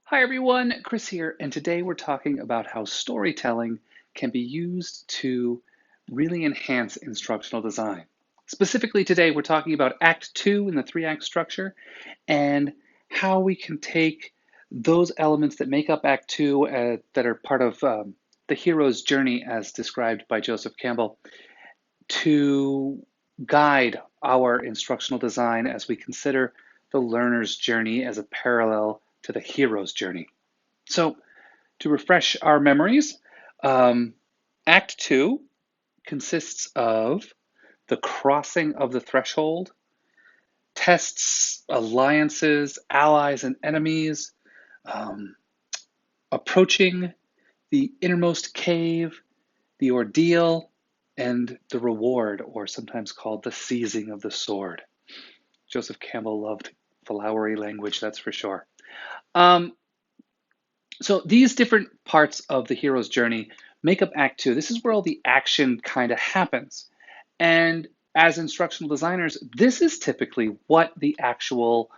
Hi everyone, Chris here, and today we're talking about how storytelling can be used to really enhance instructional design. Specifically today, we're talking about Act 2 in the three-act structure and how we can take those elements that make up Act 2 that are part of the hero's journey as described by Joseph Campbell to guide our instructional design as we consider the learner's journey as a parallel to the hero's journey. So, to refresh our memories, Act 2 consists of the crossing of the threshold, tests, alliances, allies, and enemies, um, approaching the innermost cave, the ordeal, and the reward, or sometimes called the seizing of the sword. Joseph Campbell loved flowery language, that's for sure. So these different parts of the hero's journey make up Act 2. This is where all the action kind of happens. And as instructional designers, this is typically what the actual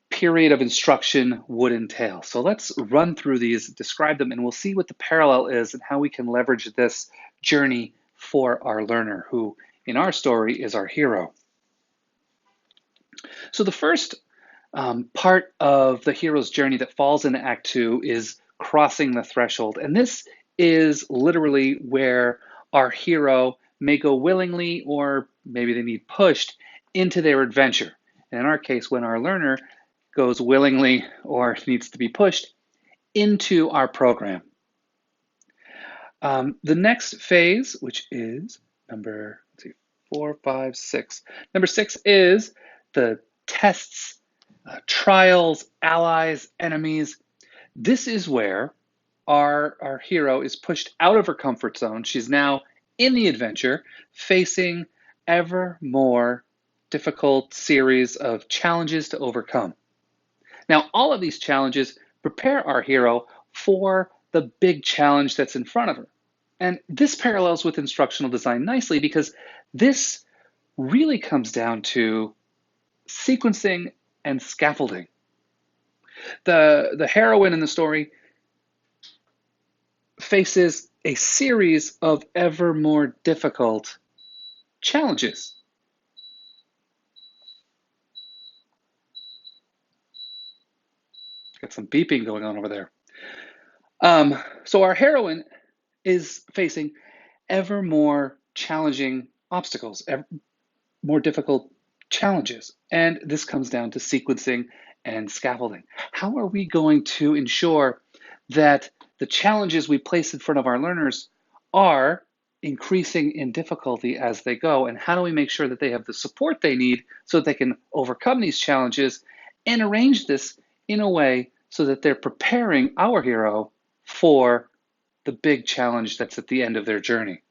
period of instruction would entail. So let's run through these, describe them, and we'll see what the parallel is and how we can leverage this journey for our learner, who in our story is our hero. So the first part of the hero's journey that falls into Act 2 is crossing the threshold. And this is literally where our hero may go willingly, or maybe they need pushed into their adventure. And in our case, when our learner goes willingly or needs to be pushed into our program. The next phase, which is number 4, 5, 6. Number 6 is the tests, trials, allies, enemies. This is where our hero is pushed out of her comfort zone. She's now in the adventure, facing ever more difficult series of challenges to overcome. Now, all of these challenges prepare our hero for the big challenge that's in front of her. And this parallels with instructional design nicely because this really comes down to sequencing and scaffolding. The heroine in the story faces a series of ever more difficult challenges. Got some beeping going on over there. So our heroine is facing ever more challenging obstacles, ever more difficult challenges. And this comes down to sequencing and scaffolding. How are we going to ensure that the challenges we place in front of our learners are increasing in difficulty as they go? And how do we make sure that they have the support they need so that they can overcome these challenges and arrange this in a way so that they're preparing our hero for the big challenge that's at the end of their journey?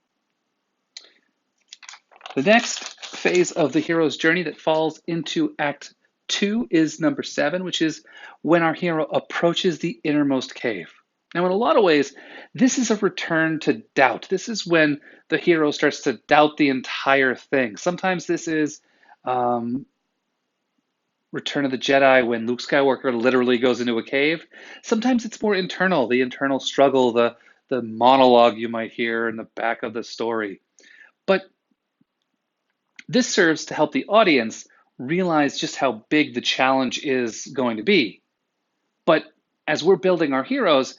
The next phase of the hero's journey that falls into Act 2 is number 7, which is when our hero approaches the innermost cave. Now, in a lot of ways, this is a return to doubt. This is when the hero starts to doubt the entire thing. Sometimes this is Return of the Jedi, when Luke Skywalker literally goes into a cave. Sometimes it's more internal, the internal struggle, the monologue you might hear in the back of the story. But this serves to help the audience realize just how big the challenge is going to be. But as we're building our heroes,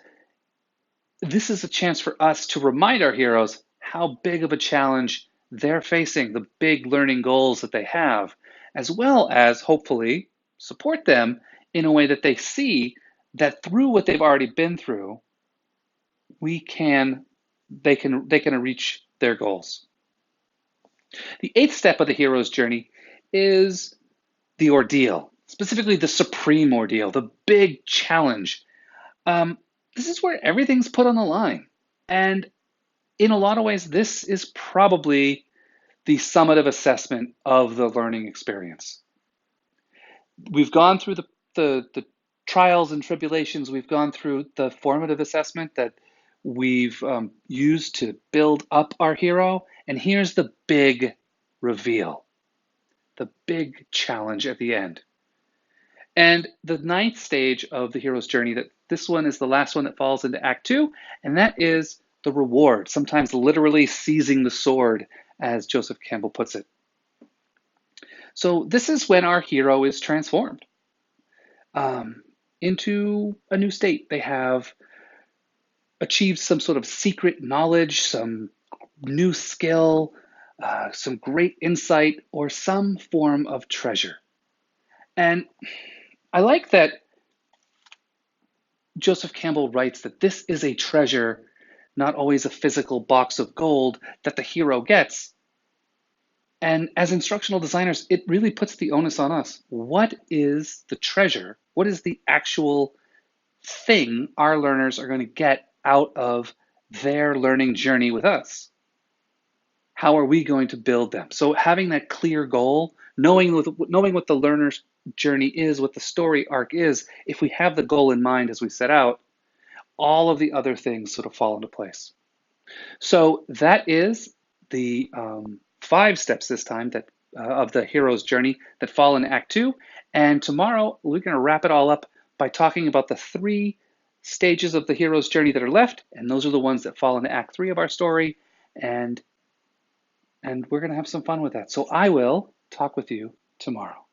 this is a chance for us to remind our heroes how big of a challenge they're facing, the big learning goals that they have, as well as hopefully support them in a way that they see that through what they've already been through, they can reach their goals. The 8th step of the hero's journey is the ordeal, specifically the supreme ordeal, the big challenge. This is where everything's put on the line. And in a lot of ways, this is probably the summative assessment of the learning experience. We've gone through the trials and tribulations. We've gone through the formative assessment that we've used to build up our hero. And here's the big reveal, the big challenge at the end. And the ninth stage of the hero's journey, that this one is the last one that falls into Act Two, and that is the reward, sometimes literally seizing the sword, as Joseph Campbell puts it. So this is when our hero is transformed um, into a new state. They have achieved some sort of secret knowledge, some new skill, some great insight, or some form of treasure. And I like that Joseph Campbell writes that this is a treasure, not always a physical box of gold that the hero gets. And as instructional designers, it really puts the onus on us. What is the treasure? What is the actual thing our learners are going to get out of their learning journey with us? How are we going to build them? So having that clear goal, knowing what the learner's journey is, what the story arc is, if we have the goal in mind as we set out, all of the other things sort of fall into place. So that is the 5 steps this time that of the hero's journey that fall in Act Two. And tomorrow we're going to wrap it all up by talking about the 3 stages of the hero's journey that are left, and those are the ones that fall into Act Three of our story. And we're going to have some fun with that. So I will talk with you tomorrow.